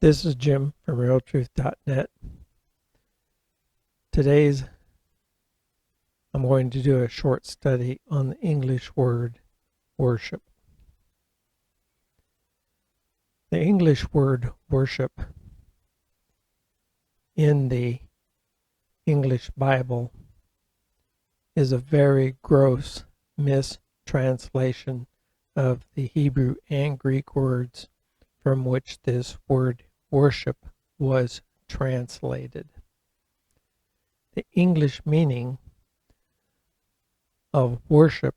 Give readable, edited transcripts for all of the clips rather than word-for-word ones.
This is Jim from realtruth.net. Today's I'm going to do a short study on the English word worship. The English word worship in the English Bible is a very gross mistranslation of the Hebrew and Greek words from which this word worship was translated. The English meaning of worship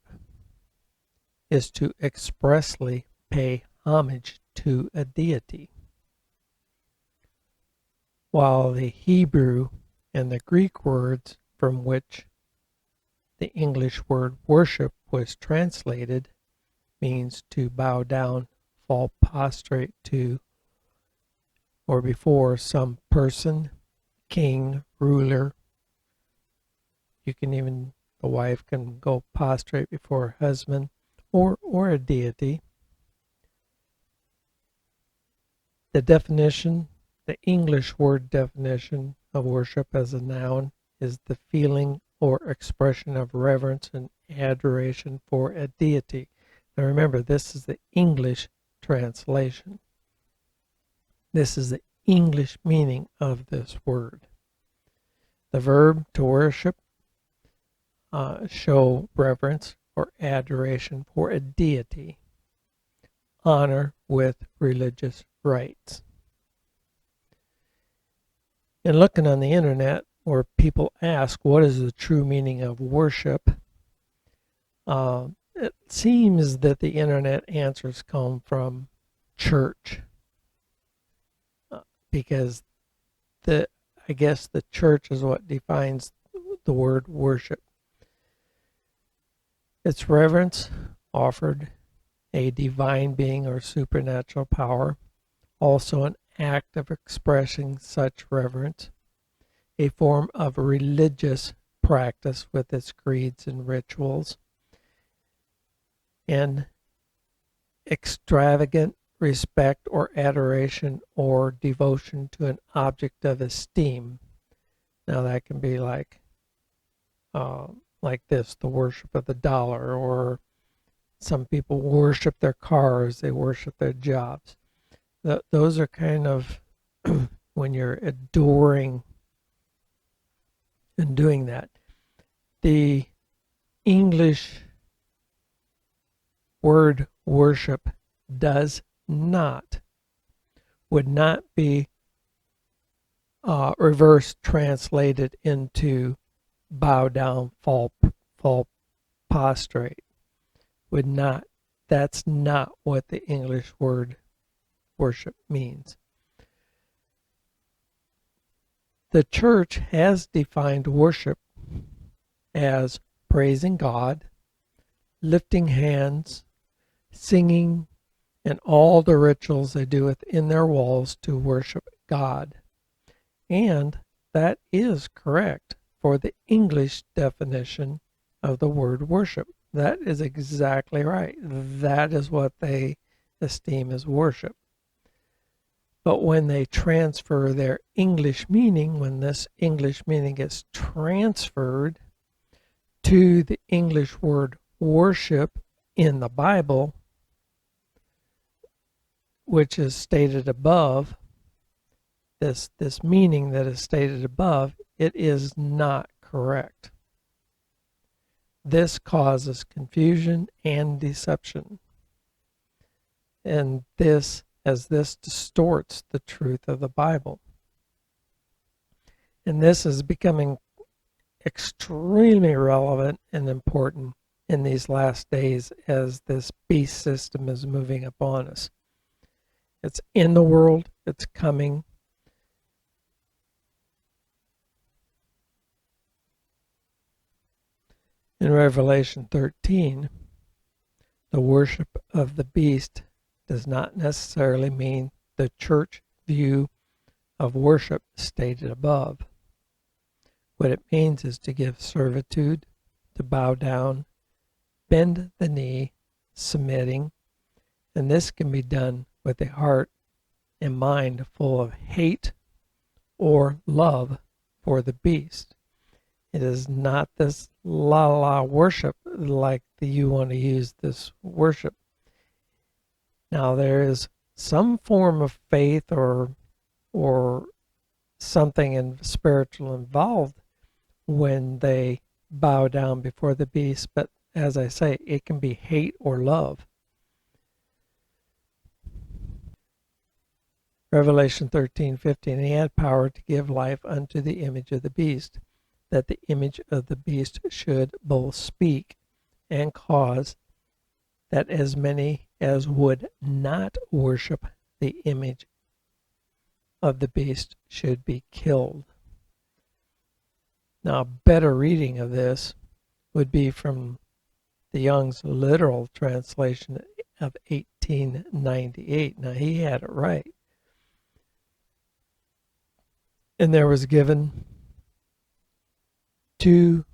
is to expressly pay homage to a deity, while the Hebrew and the Greek words from which the English word worship was translated means to bow down, fall prostrate to or before some person, king, ruler. You can even, the wife can go prostrate before her husband or a deity. The definition, the English word definition of worship as a noun is the feeling or expression of reverence and adoration for a deity. Now remember, this is the English translation. This is the English meaning of this word. The verb to worship, show reverence or adoration for a deity. Honor with religious rites. And looking on the internet where people ask what is the true meaning of worship, it seems that the internet answers come from church, because I guess the church is what defines the word worship. It's reverence offered a divine being or supernatural power, also an act of expressing such reverence, a form of religious practice with its creeds and rituals, and extravagant respect or adoration or devotion to an object of esteem. Now that can be like this, the worship of the dollar, or some people worship their cars, they worship their jobs. Those are kind of when you're adoring and doing that. The English word worship would not be reverse translated into bow down, fall prostrate. That's not what the English word worship means. The church has defined worship as praising God, lifting hands, singing, and all the rituals they do within their walls to worship God. And that is correct for the English definition of the word worship. That is exactly right. That is what they esteem as worship. But when they transfer their English meaning, when this English meaning gets transferred to the English word worship in the Bible, which is stated above, this meaning that is stated above, it is not correct. This causes confusion and deception. And this distorts the truth of the Bible. And this is becoming extremely relevant and important in these last days as this beast system is moving upon us. It's in the world, it's coming. In Revelation 13, the worship of the beast does not necessarily mean the church view of worship stated above. What it means is to give servitude, to bow down, bend the knee, submitting, and this can be done with a heart a mind full of hate or love for the beast. It is not this la la worship like you want to use this worship. Now there is some form of faith or something in spiritual involved when they bow down before the beast, but as I say, it can be hate or love. Revelation 13:15, he had power to give life unto the image of the beast, that the image of the beast should both speak and cause that as many as would not worship the image of the beast should be killed. Now, a better reading of this would be from the Young's literal translation of 1898. Now, he had it right. And there was given to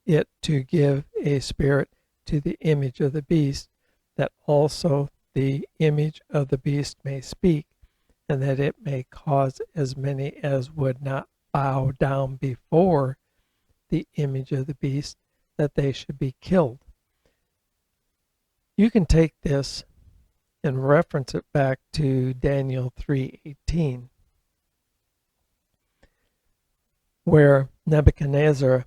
it to give a spirit to the image of the beast, that also the image of the beast may speak, and that it may cause as many as would not bow down before the image of the beast, that they should be killed. You can take this and reference it back to Daniel 3:18, where Nebuchadnezzar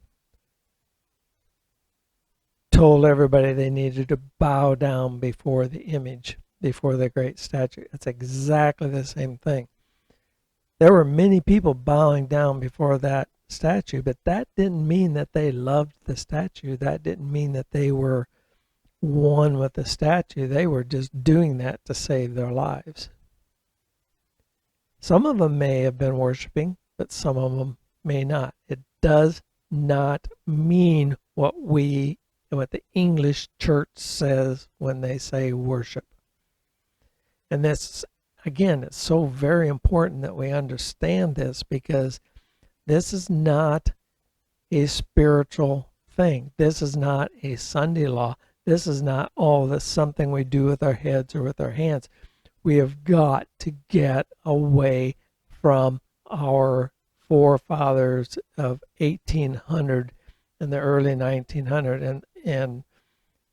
told everybody they needed to bow down before the image, before the great statue. It's exactly the same thing. There were many people bowing down before that statue, but that didn't mean that they loved the statue. That didn't mean that they were one with the statue. They were just doing that to save their lives. Some of them may have been worshiping, but some of them may not. It does not mean what the English church says when they say worship. And this, again, it's so very important that we understand this, because this is not a spiritual thing. This is not a Sunday law. This is not, oh, that's something we do with our heads or with our hands. We have got to get away from our forefathers of 1800 and the early 1900 and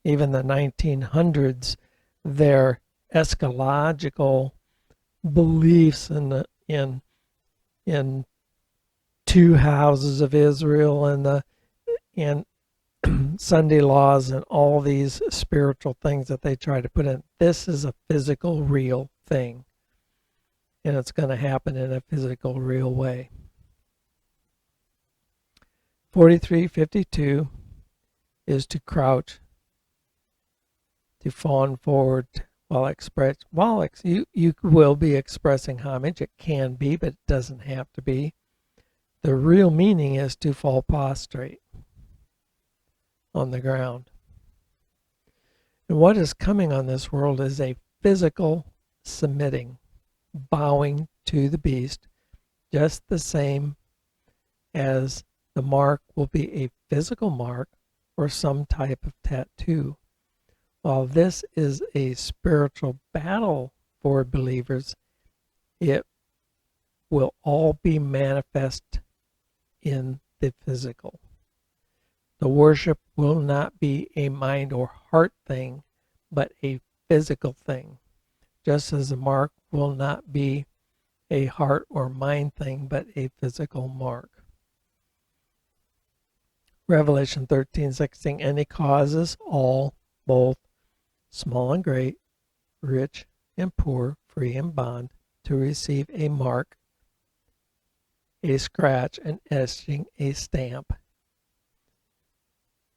even the 1900s, their eschatological beliefs in two houses of Israel and Sunday laws and all these spiritual things that they try to put in. This is a physical, real thing, and it's going to happen in a physical, real way. 43:52 is to crouch, to fawn forward while you will be expressing homage. It can be, but it doesn't have to be. The real meaning is to fall prostrate on the ground. And what is coming on this world is a physical submitting, bowing to the beast, just the same as the mark will be a physical mark or some type of tattoo. While this is a spiritual battle for believers, it will all be manifest in the physical. The worship will not be a mind or heart thing, but a physical thing. Just as the mark will not be a heart or mind thing, but a physical mark. Revelation 13:16, and he causes all, both small and great, rich and poor, free and bond, to receive a mark, a scratch, an etching, a stamp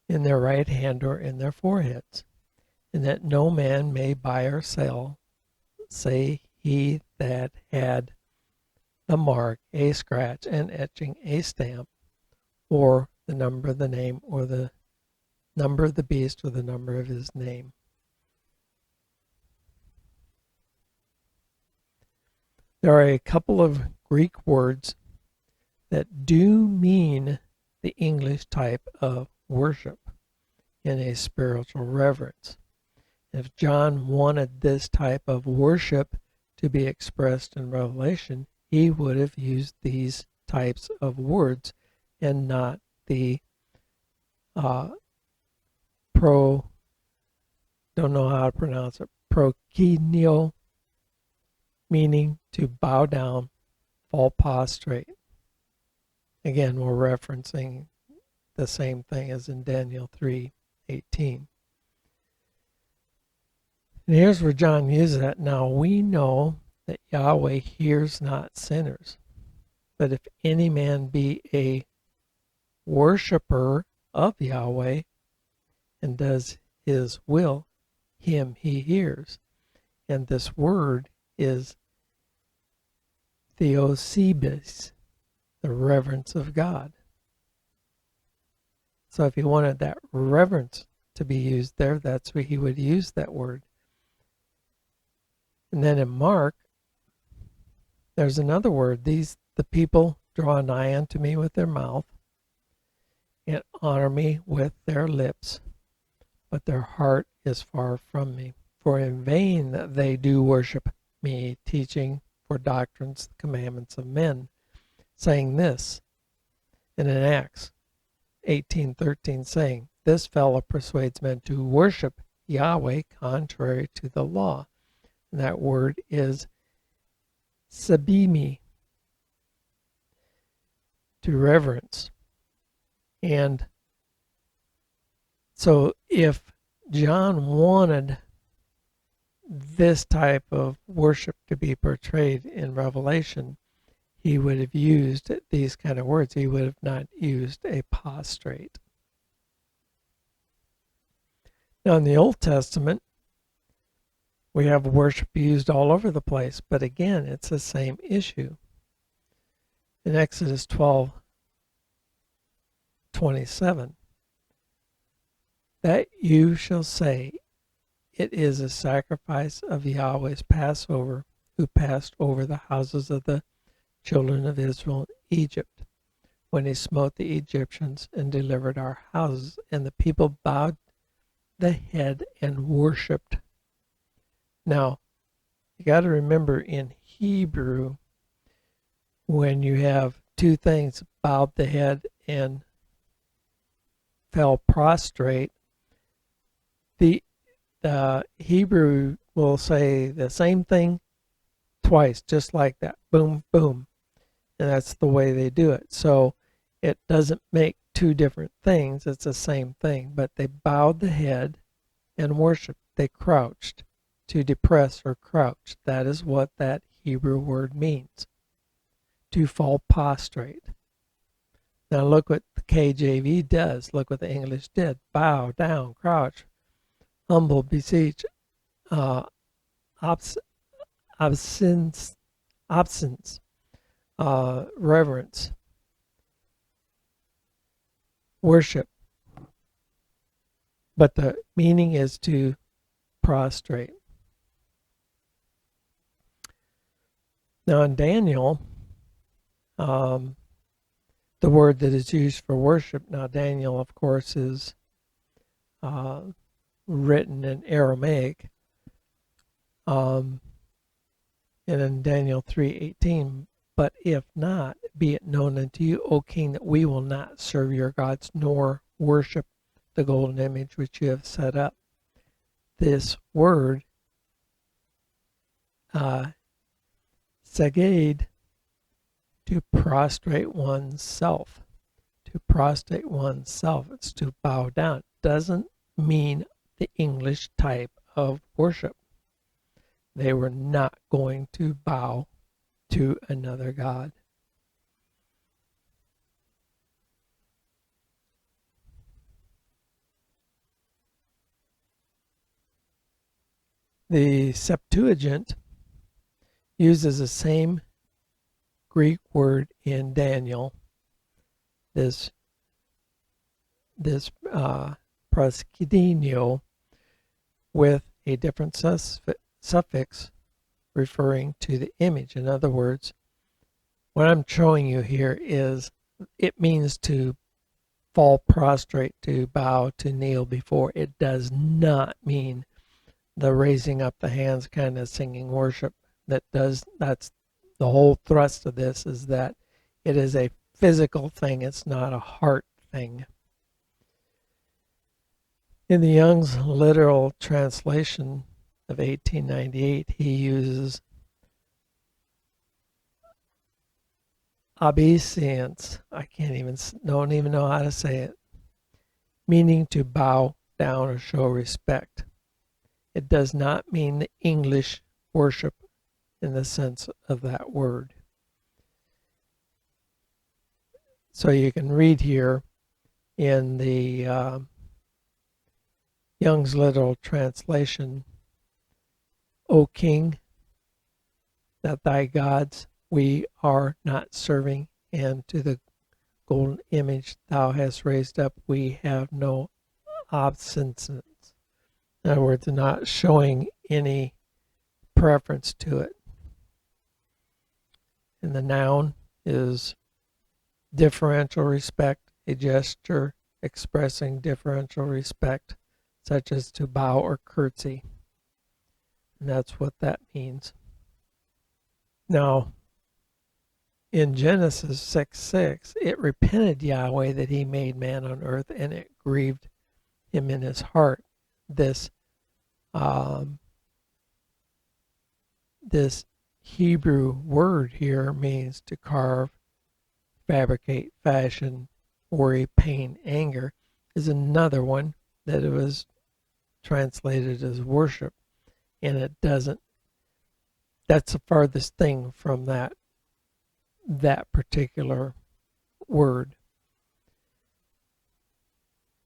in their right hand or in their foreheads, and that no man may buy or sell, say he that had the mark, a scratch, an etching, a stamp, or the number of the name, or the number of the beast, or the number of his name. There are a couple of Greek words that do mean the English type of worship in a spiritual reverence. If John wanted this type of worship to be expressed in Revelation, he would have used these types of words and not the don't know how to pronounce it, prokineo, meaning to bow down, fall prostrate. Again, we're referencing the same thing as in Daniel 3:18. And here's where John uses that. Now we know that Yahweh hears not sinners, but if any man be a worshiper of Yahweh and does his will, him he hears. And this word is theosebis, the reverence of God. So if he wanted that reverence to be used there, that's where he would use that word. And then in Mark, there's another word. The people draw nigh unto me with their mouth and honor me with their lips, but their heart is far from me. For in vain they do worship me, teaching for doctrines the commandments of men, saying this, and in Acts 18:13 saying, this fellow persuades men to worship Yahweh contrary to the law. And that word is sabimi, to reverence. And so if John wanted this type of worship to be portrayed in Revelation, he would have used these kind of words. He would have not used a prostrate. Now in the Old Testament, we have worship used all over the place, but again, it's the same issue. In Exodus 12:27, that you shall say, it is a sacrifice of Yahweh's Passover, who passed over the houses of the children of Israel in Egypt, when he smote the Egyptians and delivered our houses. And the people bowed the head and worshipped. Now, you got to remember in Hebrew, when you have two things, bowed the head and fell prostrate, the Hebrew will say the same thing twice, just like that. Boom, boom. And that's the way they do it. So it doesn't make two different things. It's the same thing. But they bowed the head and worshiped. They crouched. To depress or crouch. That is what that Hebrew word means. To fall prostrate. Now look what the KJV does. Look what the English did. Bow down, crouch, humble, beseech, absence, reverence, worship. But the meaning is to prostrate. Now in Daniel, the word that is used for worship, now Daniel of course is written in Aramaic, and in Daniel 3:18, but if not, be it known unto you, O king, that we will not serve your gods, nor worship the golden image which you have set up. This word, sagade, to prostrate oneself. To prostrate oneself, it's to bow down. It doesn't mean the English type of worship. They were not going to bow to another god. The Septuagint uses the same Greek word in Daniel, this proskineo, with a different suffix referring to the image. In other words, what I'm showing you here is it means to fall prostrate, to bow, to kneel before. It does not mean the raising up the hands kind of singing worship That's the whole thrust of this, is that it is a physical thing. It's not a heart thing. In the Young's literal translation of 1898, he uses obeisance. I don't even know how to say it, meaning to bow down or show respect. It does not mean the English worship in the sense of that word. So you can read here in the Young's literal translation, O King, that thy gods we are not serving, and to the golden image thou hast raised up we have no obeisance. In other words, not showing any preference to it. And the noun is differential respect, a gesture expressing differential respect, such as to bow or curtsy. And that's what that means. Now, in Genesis 6:6, it repented Yahweh that he made man on earth, and it grieved him in his heart. This Hebrew word here means to carve, fabricate, fashion, worry, pain, anger, is another one that it was translated as worship. And it doesn't, that's the farthest thing from that particular word.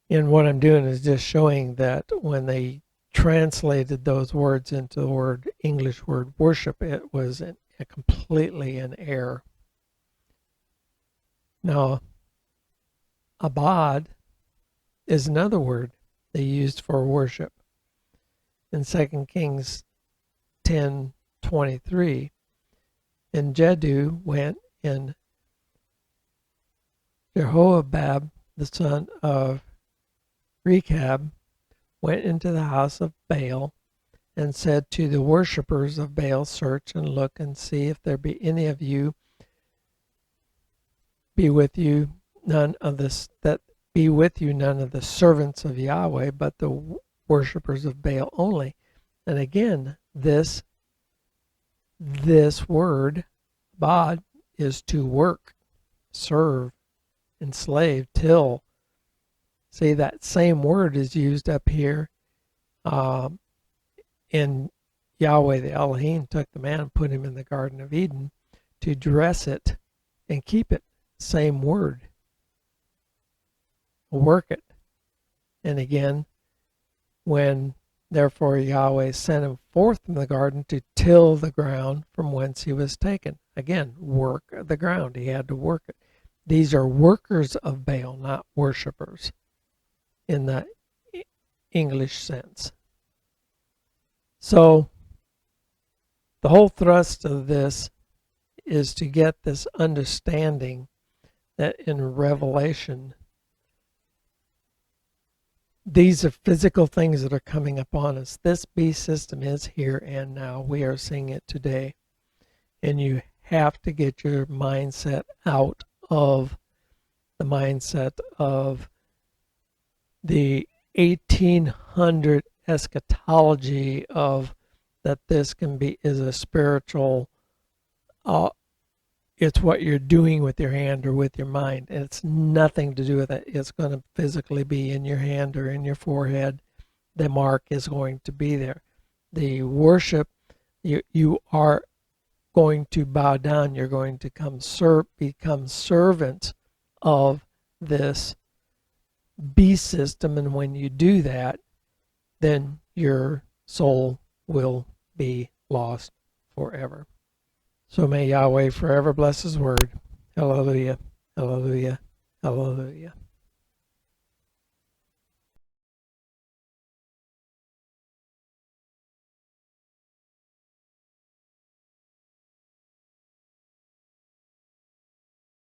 And what I'm doing is just showing that when they translated those words into the English word worship, it was completely an error. Now, abad is another word they used for worship. In 2 Kings 10:23, and Jehu went in Jehoabab, the son of Rechab, went into the house of Baal and said to the worshippers of Baal, search and look and see if there be any of you be with you none of the servants of Yahweh, but the worshippers of Baal only. And again, this word bod is to work, serve, enslave, till. See, that same word is used up here in Yahweh the Elohim took the man and put him in the Garden of Eden to dress it and keep it. Same word. Work it. And again, when therefore Yahweh sent him forth from the garden to till the ground from whence he was taken. Again, work the ground. He had to work it. These are workers of Baal, not worshipers in the English sense. So the whole thrust of this is to get this understanding that in Revelation, these are physical things that are coming upon us. This beast system is here and now. We are seeing it today. And you have to get your mindset out of the mindset of the 1800 eschatology of that this is a spiritual, it's what you're doing with your hand or with your mind. And it's nothing to do with it. It's going to physically be in your hand or in your forehead. The mark is going to be there. The worship, you are going to bow down. You're going to become servants of this beast system. And when you do that, then your soul will be lost forever. So may Yahweh forever bless his word. Hallelujah, hallelujah, hallelujah.